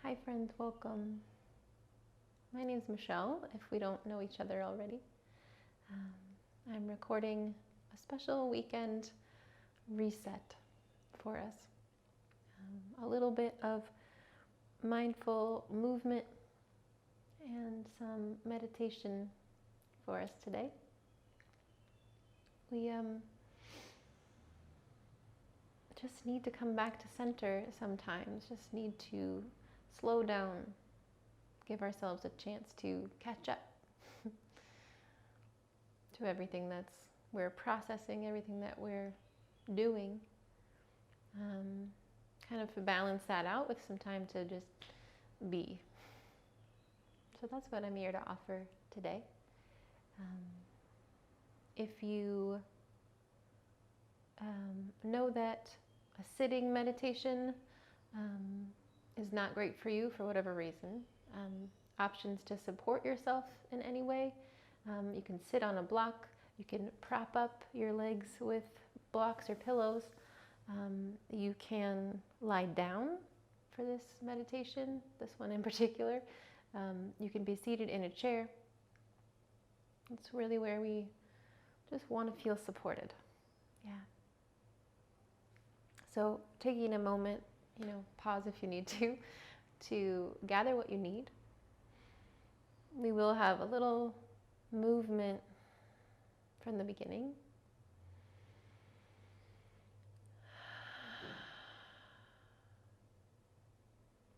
Hi friends, welcome. My name is Michelle, if we don't know each other already. I'm recording a special weekend reset for us. A little bit of mindful movement and some meditation for us today. We just need to come back to center sometimes, just need to slow down, give ourselves a chance to catch up to everything we're processing, everything that we're doing. Kind of balance that out with some time to just be. So that's what I'm here to offer today. If you know that a sitting meditation is not great for you for whatever reason, options to support yourself in any way. You can sit on a block, you can prop up your legs with blocks or pillows. You can lie down for this meditation, this one in particular. You can be seated in a chair. It's really where we just want to feel supported. Yeah. So taking a moment, pause if you need to gather what you need. We will have a little movement from the beginning.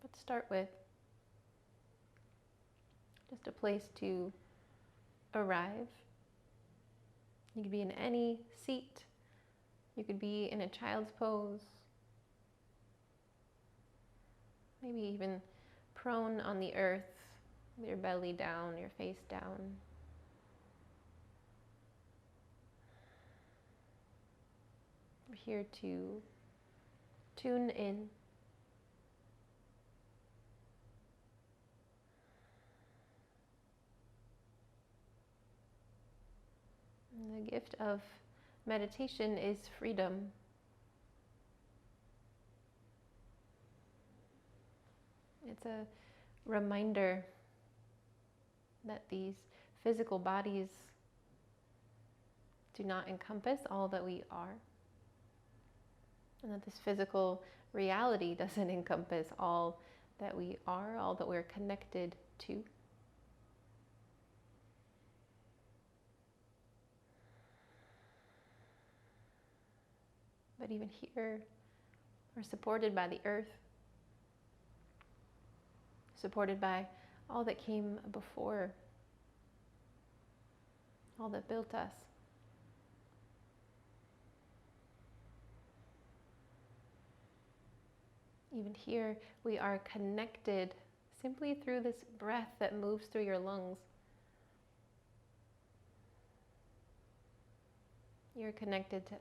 Let's start with just a place to arrive. You could be in any seat. You could be in a child's pose. Maybe even prone on the earth, with your belly down, your face down. We're here to tune in. And the gift of meditation is freedom. It's a reminder that these physical bodies do not encompass all that we are. And that this physical reality doesn't encompass all that we are, all that we're connected to. But even here, we're supported by the earth, supported by all that came before, all that built us. Even here, we are connected simply through this breath that moves through your lungs. You're connected to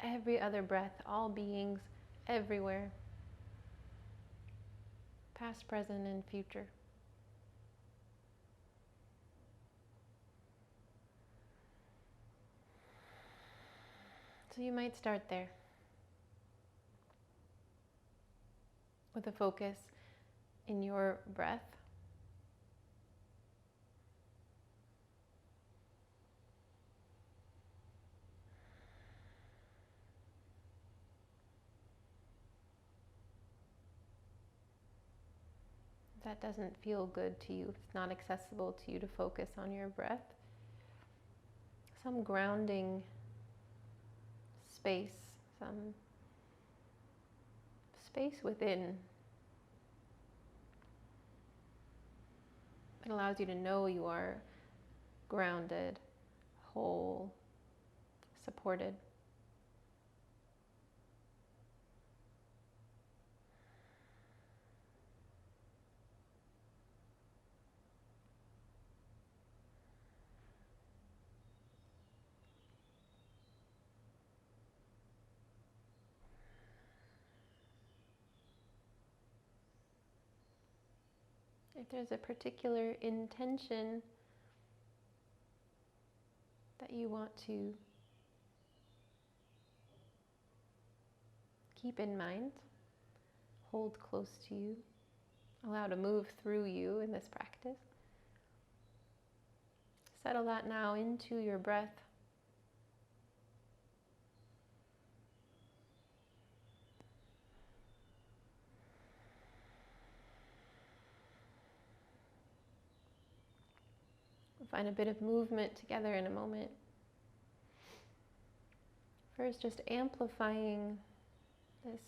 every other breath, all beings everywhere, past, present, and future. So you might start there with a focus in your breath. If that doesn't feel good to you, if it's not accessible to you to focus on your breath, some grounding space, some space within that allows you to know you are grounded, whole, supported. If there's a particular intention that you want to keep in mind, hold close to you, allow to move through you in this practice. Settle that now into your breath. We'll find a bit of movement together in a moment. First, just amplifying this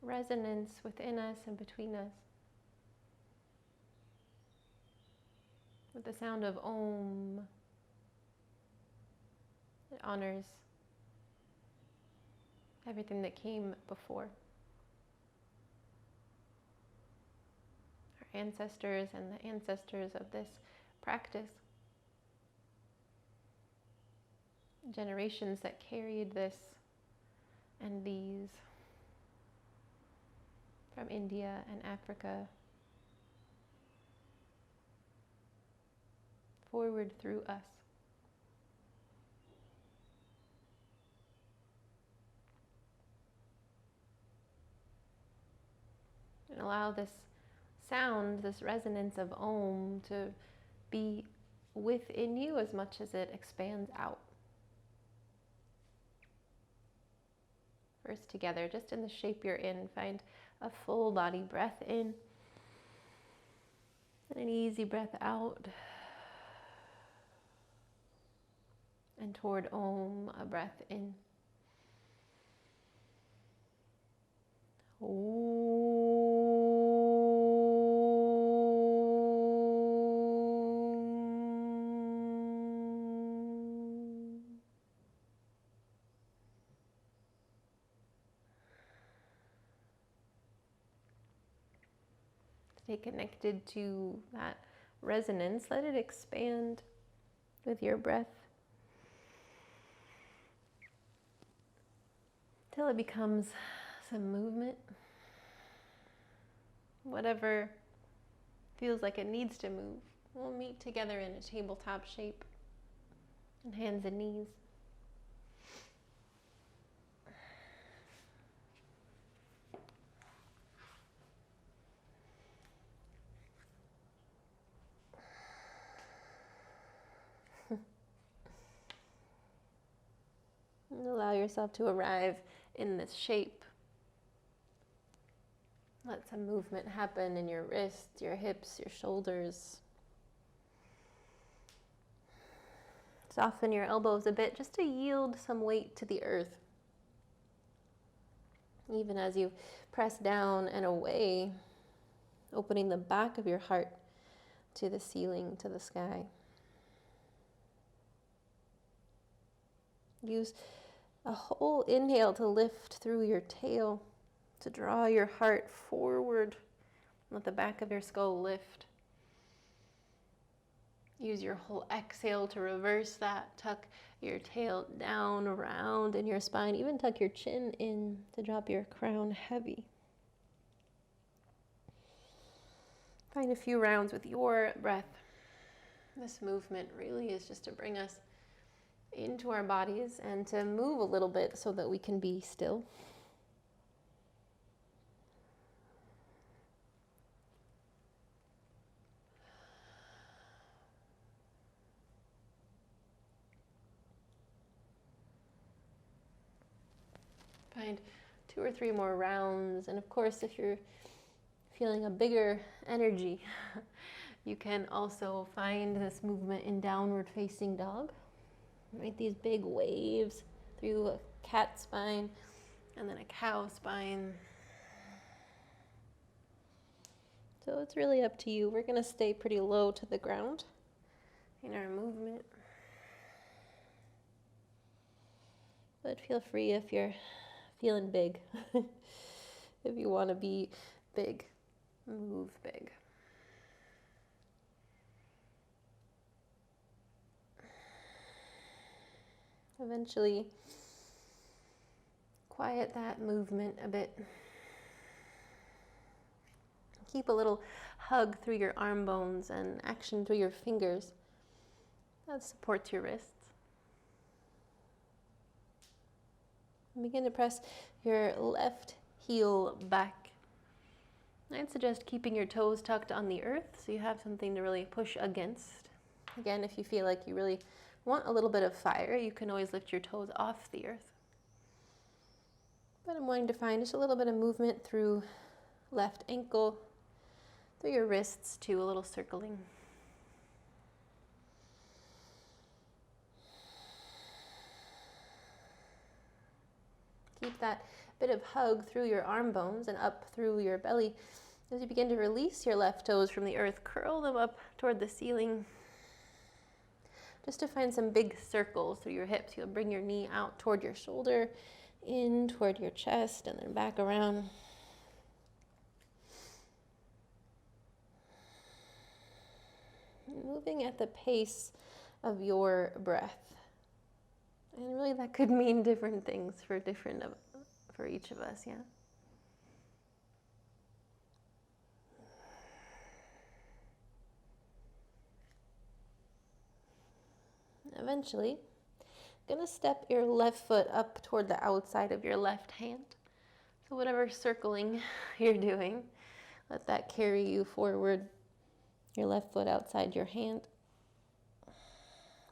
resonance within us and between us with the sound of Om. It honors everything that came before. Our ancestors and the ancestors of this practice. Generations that carried this and these from India and Africa forward through us. And allow this sound, this resonance of Om to be within you as much as it expands out. First together, just in the shape you're in, find a full body breath in and an easy breath out. And toward Om, a breath in. Stay connected to that resonance. Let it expand with your breath till it becomes some movement. Whatever feels like it needs to move. We'll meet together in a tabletop shape on hands and knees. And allow yourself to arrive in this shape. Let some movement happen in your wrists, your hips, your shoulders. Soften your elbows a bit just to yield some weight to the earth. Even as you press down and away, opening the back of your heart to the ceiling, to the sky. Use a whole inhale to lift through your tail, to draw your heart forward. Let the back of your skull lift. Use your whole exhale to reverse that. Tuck your tail down, around in your spine. Even tuck your chin in to drop your crown heavy. Find a few rounds with your breath. This movement really is just to bring us into our bodies and to move a little bit so that we can be still. Find 2 or 3 more rounds, and of course if you're feeling a bigger energy, you can also find this movement in downward facing dog. Right, these big waves through a cat spine and then a cow spine. So it's really up to you. We're going to stay pretty low to the ground in our movement. But feel free if you're feeling big. If you want to be big, move big. Eventually, quiet that movement a bit. Keep a little hug through your arm bones and action through your fingers. That supports your wrists. And begin to press your left heel back I'd suggest keeping your toes tucked on the earth so you have something to really push against. Again, if you feel like you really want a little bit of fire, you can always lift your toes off the earth. But I'm wanting to find just a little bit of movement through left ankle, through your wrists too, a little circling. Keep that bit of hug through your arm bones and up through your belly. As you begin to release your left toes from the earth, curl them up toward the ceiling. Just to find some big circles through your hips. You'll bring your knee out toward your shoulder, in toward your chest, and then back around. Moving at the pace of your breath. And really that could mean different things for each of us, yeah? Eventually, gonna step your left foot up toward the outside of your left hand. So whatever circling you're doing, let that carry you forward. Your left foot outside your hand.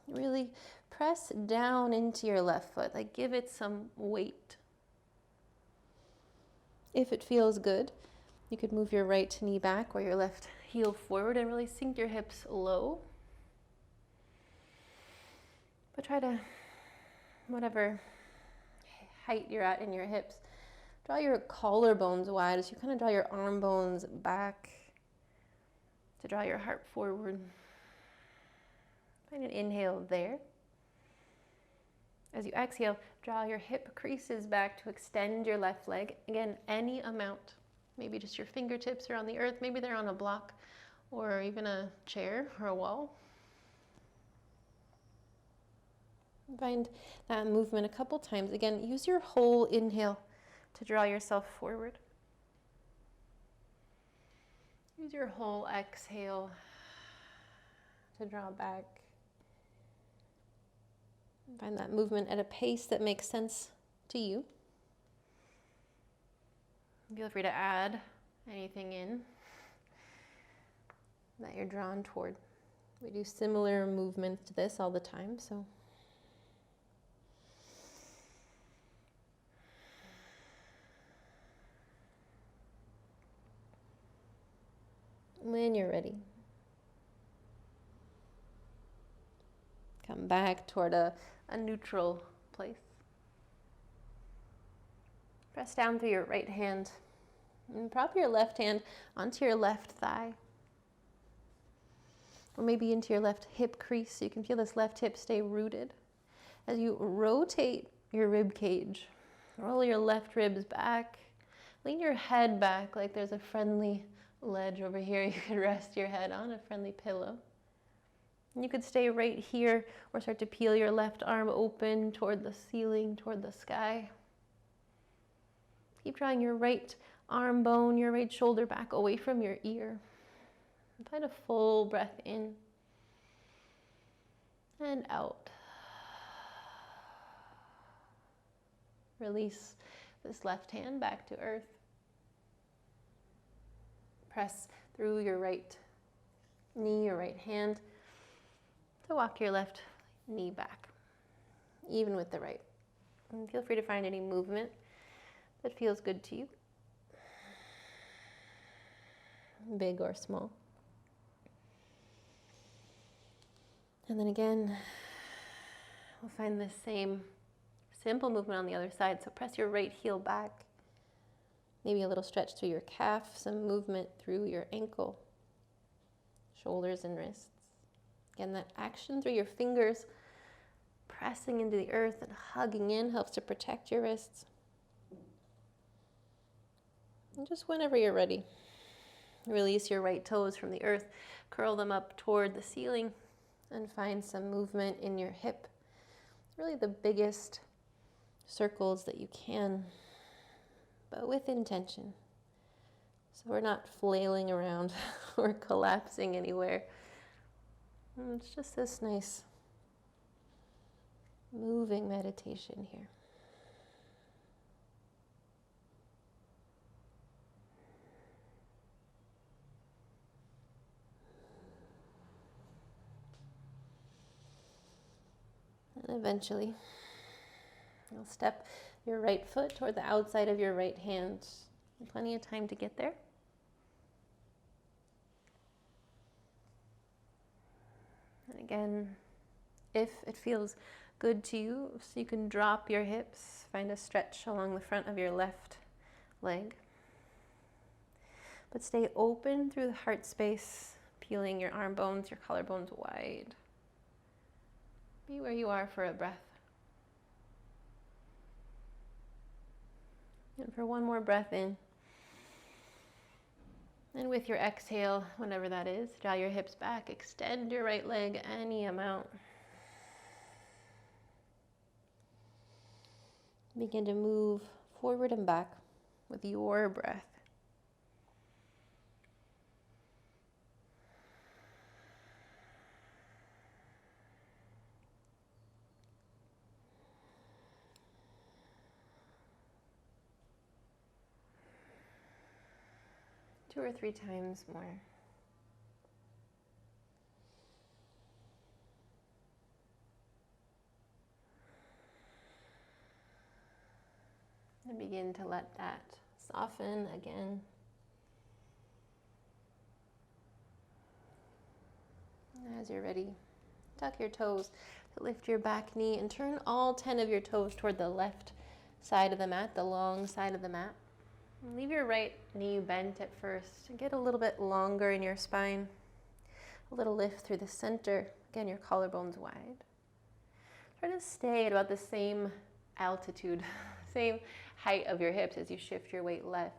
Really press down into your left foot, like give it some weight. If it feels good, you could move your right knee back or your left heel forward and really sink your hips low. But try to, whatever height you're at in your hips, draw your collarbones wide as you kind of draw your arm bones back to draw your heart forward. Find an inhale there. As you exhale, draw your hip creases back to extend your left leg. Again, any amount. Maybe just your fingertips are on the earth. Maybe they're on a block or even a chair or a wall. Find that movement a couple times. Again, use your whole inhale to draw yourself forward. Use your whole exhale to draw back. Find that movement at a pace that makes sense to you. Feel free to add anything in that you're drawn toward. We do similar movements to this all the time, so. When you're ready, come back toward a neutral place. Press down through your right hand and prop your left hand onto your left thigh. Or maybe into your left hip crease so you can feel this left hip stay rooted. As you rotate your rib cage, roll your left ribs back, lean your head back like there's a friendly ledge over here you could rest your head on, a friendly pillow. And you could stay right here or start to peel your left arm open toward the ceiling, toward the sky. Keep drawing your right arm bone, your right shoulder back away from your ear. And find a full breath in and out. Release this left hand back to earth. Press through your right knee, your right hand, to walk your left knee back, even with the right. And feel free to find any movement that feels good to you, big or small. And then again, we'll find this same simple movement on the other side. So press your right heel back. Maybe a little stretch through your calf, some movement through your ankle, shoulders and wrists. Again, that action through your fingers, pressing into the earth and hugging in helps to protect your wrists. And just whenever you're ready, release your right toes from the earth, curl them up toward the ceiling, and find some movement in your hip. Really the biggest circles that you can, but with intention. So we're not flailing around or collapsing anywhere. It's just this nice moving meditation here. And eventually, you'll step your right foot toward the outside of your right hand. Plenty of time to get there. And again, if it feels good to you, so you can drop your hips, find a stretch along the front of your left leg. But stay open through the heart space, peeling your arm bones, your collarbones wide. Be where you are for a breath. And for one more breath in. And with your exhale, whenever that is, draw your hips back, extend your right leg any amount. Begin to move forward and back with your breath. Two or three times more. And begin to let that soften again. As you're ready, tuck your toes to lift your back knee and turn all 10 of your toes toward the left side of the mat, the long side of the mat. Leave your right knee bent at first and get a little bit longer in your spine. A little lift through the center. Again, your collarbones wide. Try to stay at about the same altitude, same height of your hips as you shift your weight left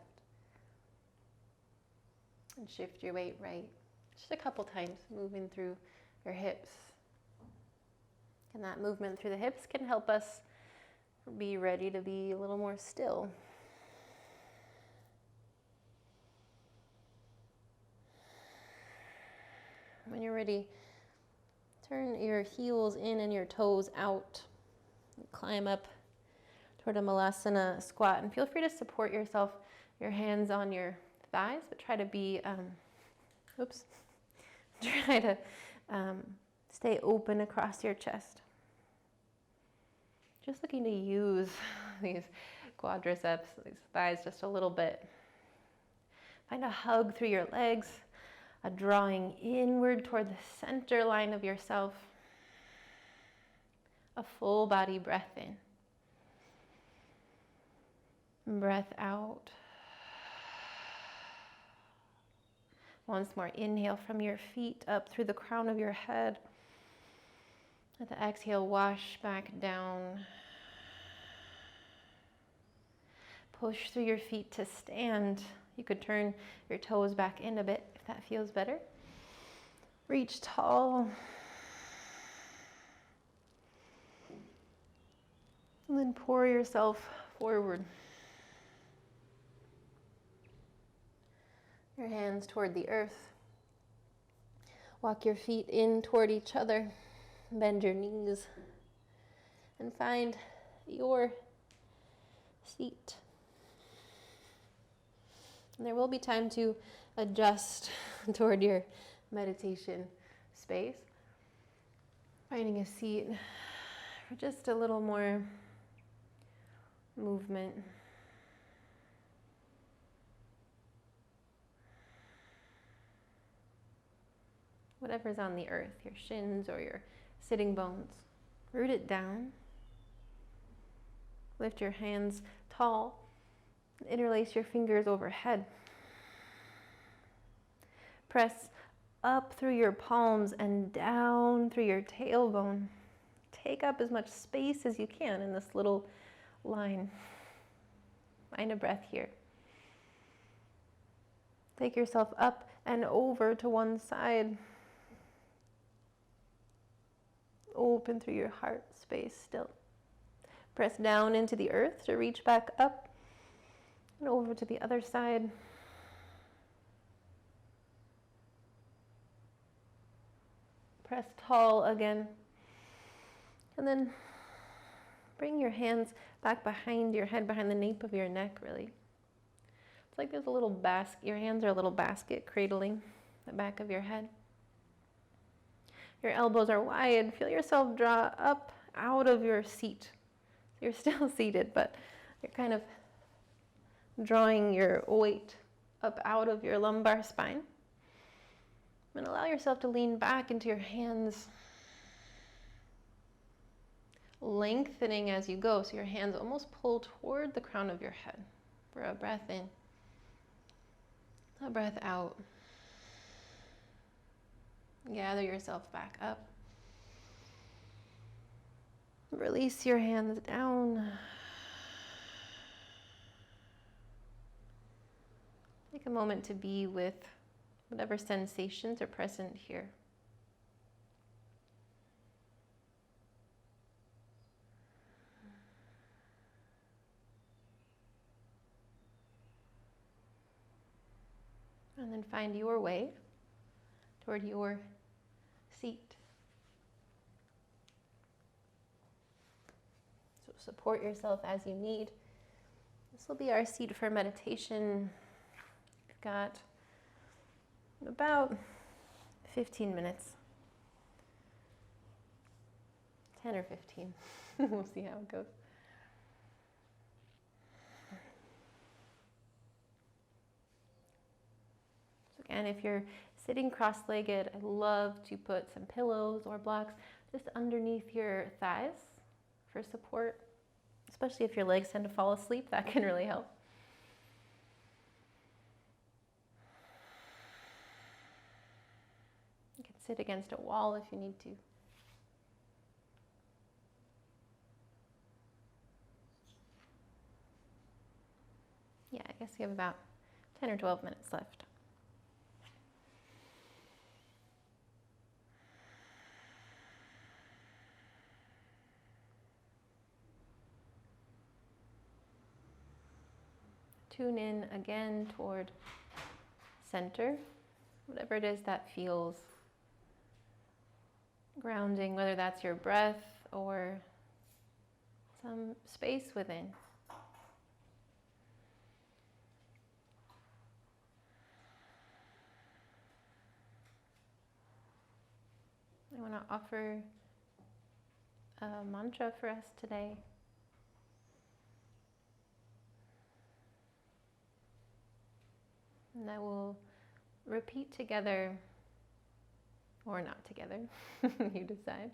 and shift your weight right. Just a couple times moving through your hips. And that movement through the hips can help us be ready to be a little more still. When you're ready, turn your heels in and your toes out. Climb up toward a Malasana squat. And feel free to support yourself, your hands on your thighs, but try to be, try to stay open across your chest. Just looking to use these quadriceps, these thighs just a little bit. Find a hug through your legs. A drawing inward toward the center line of yourself. A full body breath in. Breath out. Once more, inhale from your feet up through the crown of your head. Let the exhale wash back down. Push through your feet to stand. You could turn your toes back in a bit if that feels better. Reach tall. And then pour yourself forward. Your hands toward the earth. Walk your feet in toward each other. Bend your knees. And find your seat. And there will be time to adjust toward your meditation space. Finding a seat for just a little more movement. Whatever's on the earth, your shins or your sitting bones, root it down. Lift your hands tall. Interlace your fingers overhead. Press up through your palms and down through your tailbone. Take up as much space as you can in this little line. Find a breath here. Take yourself up and over to one side. Open through your heart space still. Press down into the earth to reach back up. And over to the other side. Press tall again. And then bring your hands back behind your head, behind the nape of your neck, really. It's like there's a little basket, your hands are a little basket cradling the back of your head. Your elbows are wide. Feel yourself draw up out of your seat. You're still seated, but you're kind of drawing your weight up out of your lumbar spine. And allow yourself to lean back into your hands, lengthening as you go, so your hands almost pull toward the crown of your head. For a breath in, a breath out. Gather yourself back up. Release your hands down. Take a moment to be with whatever sensations are present here. And then find your way toward your seat. So support yourself as you need. This will be our seat for meditation. We've got about 15 minutes. 10 or 15. We'll see how it goes. And if you're sitting cross-legged, I love to put some pillows or blocks just underneath your thighs for support, especially if your legs tend to fall asleep. That can really help. You can sit against a wall if you need to. Yeah, I guess we have about 10 or 12 minutes left. Tune in again toward center, whatever it is that feels grounding, whether that's your breath or some space within. I want to offer a mantra for us today. And that we'll repeat together, or not together, you decide,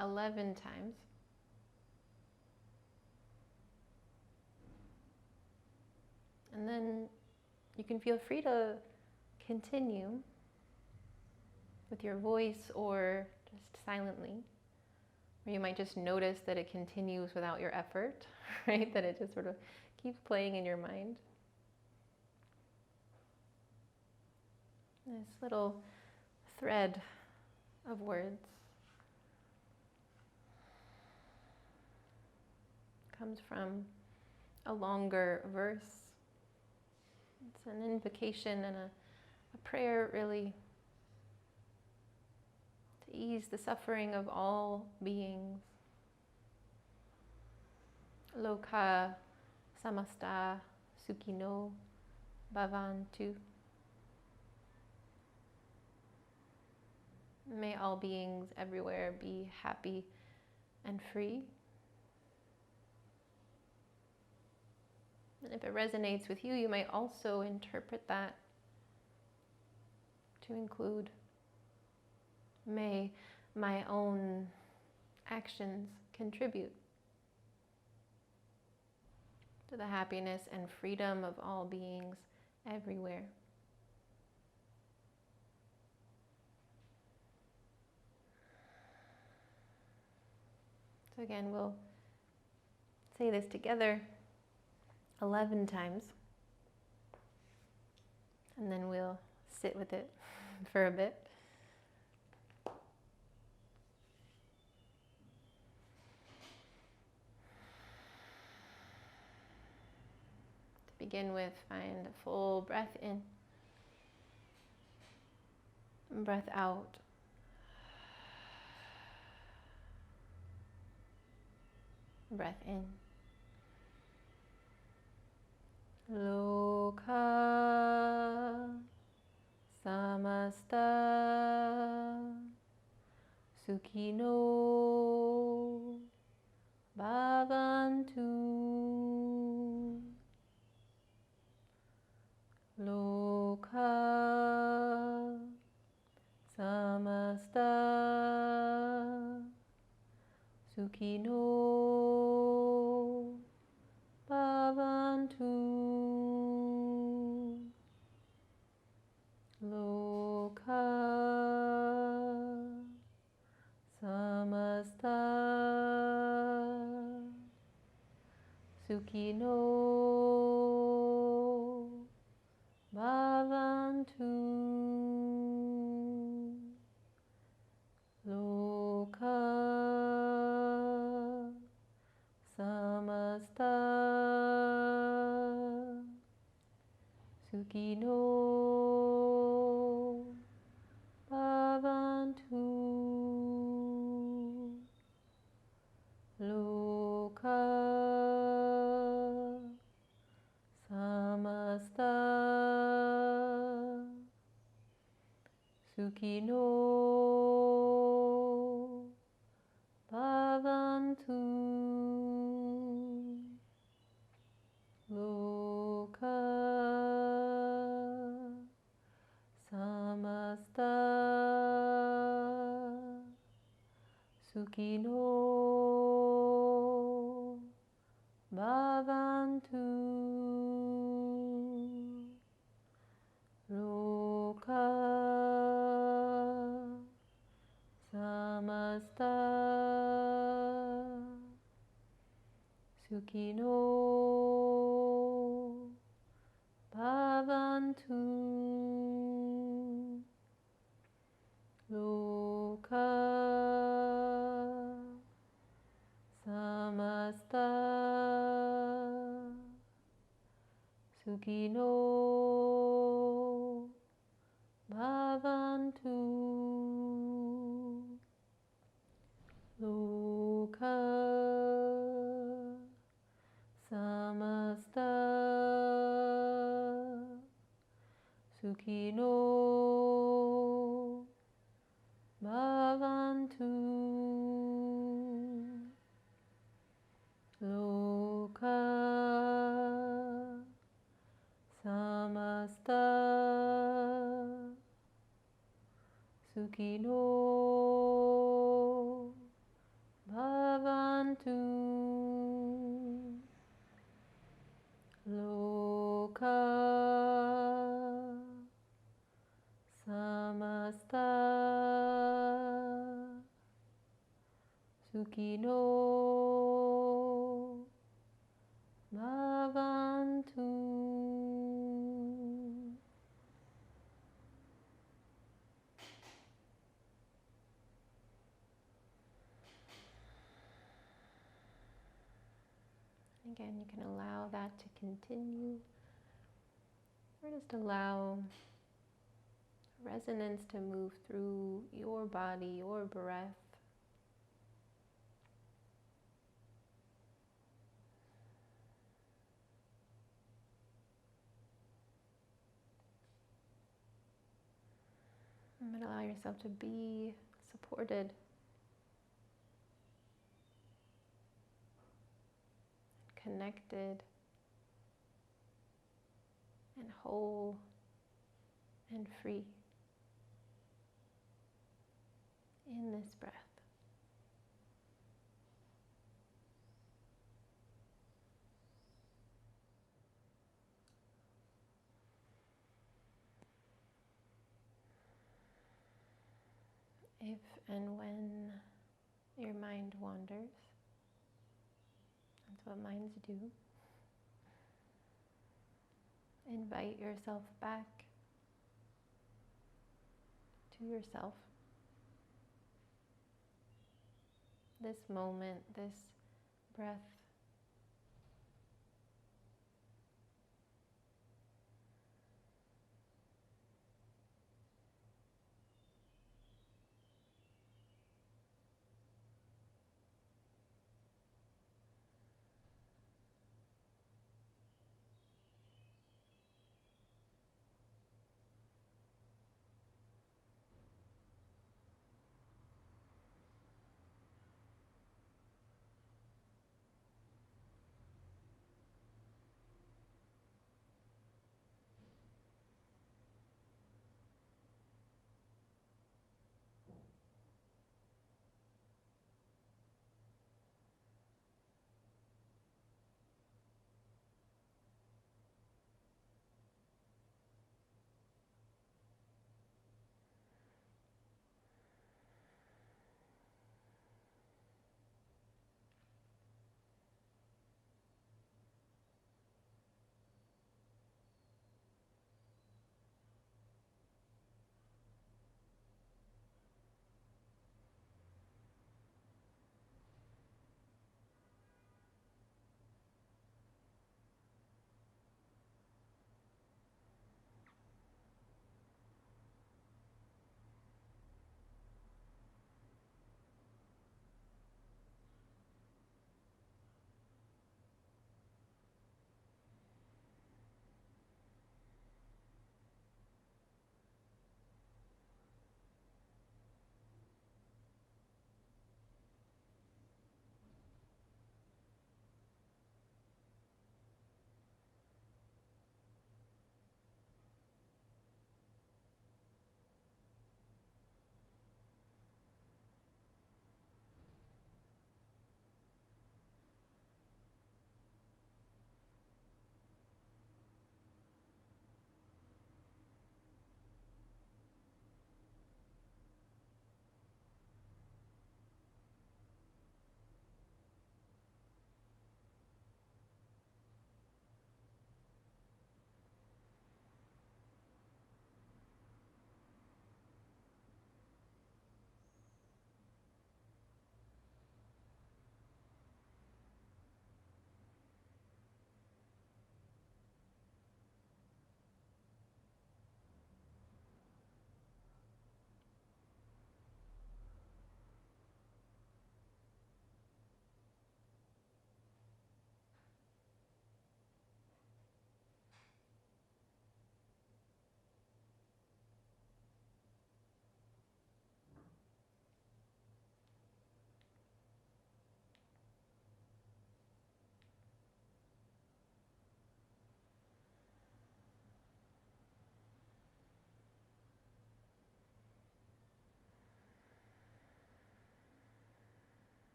11 times. And then you can feel free to continue with your voice or just silently. Or you might just notice that it continues without your effort, right? That it just sort of keeps playing in your mind. This little thread of words comes from a longer verse. It's an invocation and a prayer, really, to ease the suffering of all beings. Loka samasta sukhino bhavantu. May all beings everywhere be happy and free. And if it resonates with you, you might also interpret that to include, may my own actions contribute to the happiness and freedom of all beings everywhere. So again, we'll say this together 11 times, and then we'll sit with it for a bit. To begin with, find a full breath in, and breath out. Breath in. Loka samasta Sukhino bhavantu loka samasta Sukhino bhavantu loka samasta Sukhino bhavantu loka samasta Sukhino bhavantu loka samasta Sukhino bhavantu loka samasta Sukhino bhavantu loka samasta Sukhino bhavantu loka samasta Sukhino bhavantu loka samasta Sukhino bhavantu loka samasta Sukhino bhavantu loka samasta Sukhino bhavantu. Again, you can allow that to continue, or just allow resonance to move through your body, your breath. And allow yourself to be supported, connected, and whole and free in this breath. If and when your mind wanders, that's what minds do, invite yourself back to yourself. This moment, this breath.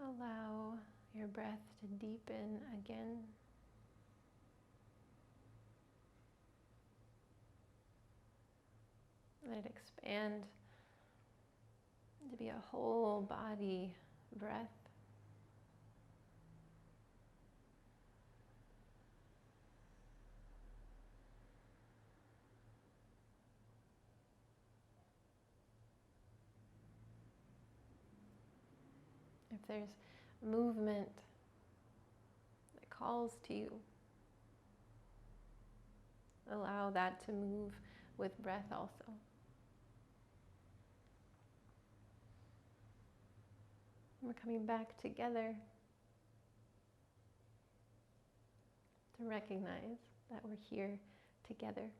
Allow your breath to deepen again. Let it expand to be a whole body breath. If there's movement that calls to you, allow that to move with breath also. We're coming back together to recognize that we're here together.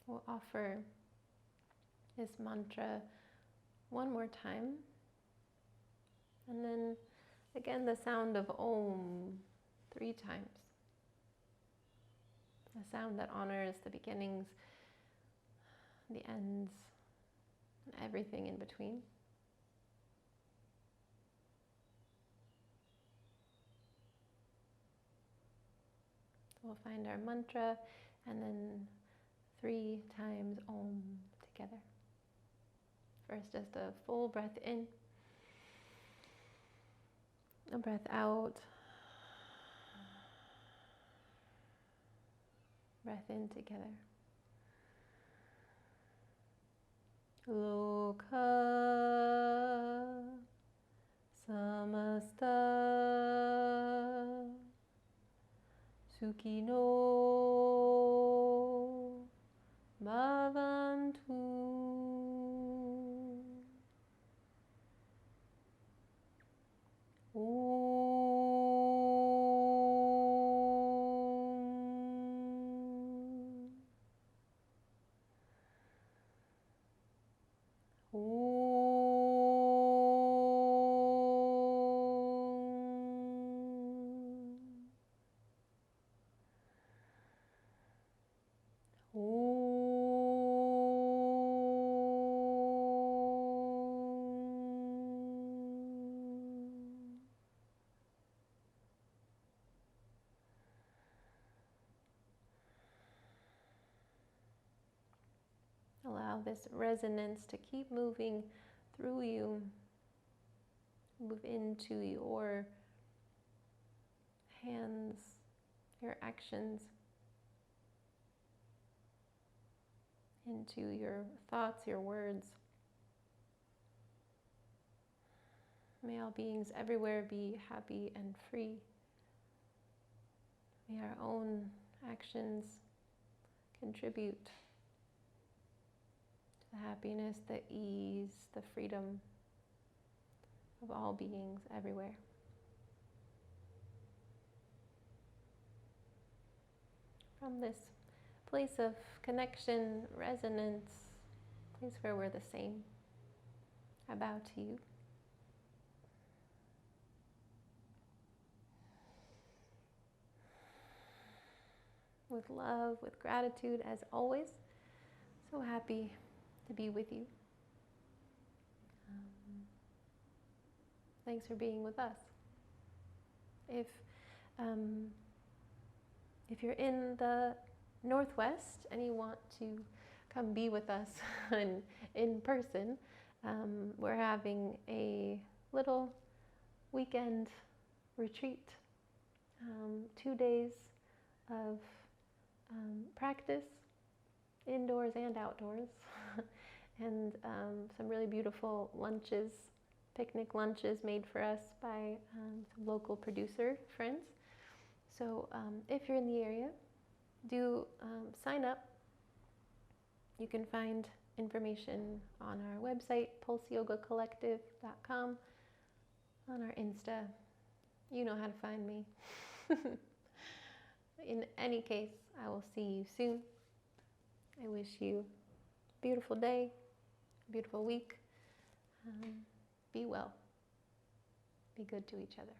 We'll offer this mantra one more time. And then again, the sound of Om 3 times. A sound that honors the beginnings, the ends, and everything in between. We'll find our mantra and then 3 times Om together. First, just a full breath in, a breath out, breath in together. Loka samasta Sukhino bhavantu. Allow this resonance to keep moving through you, move into your hands, your actions, into your thoughts, your words. May all beings everywhere be happy and free. May our own actions contribute to the happiness, the ease, the freedom of all beings everywhere. From this place of connection, resonance, place where we're the same, I bow to you. With love, with gratitude, as always. So happy to be with you. Thanks for being with us. If you're in the Northwest and you want to come be with us in person, we're having a little weekend retreat, 2 days of practice, indoors and outdoors, and some really beautiful lunches, picnic lunches made for us by some local producer friends. So if you're in the area, do sign up. You can find information on our website, pulseyogacollective.com, on our Insta. You know how to find me. In any case, I will see you soon. I wish you a beautiful day, a beautiful week. Be well. Be good to each other.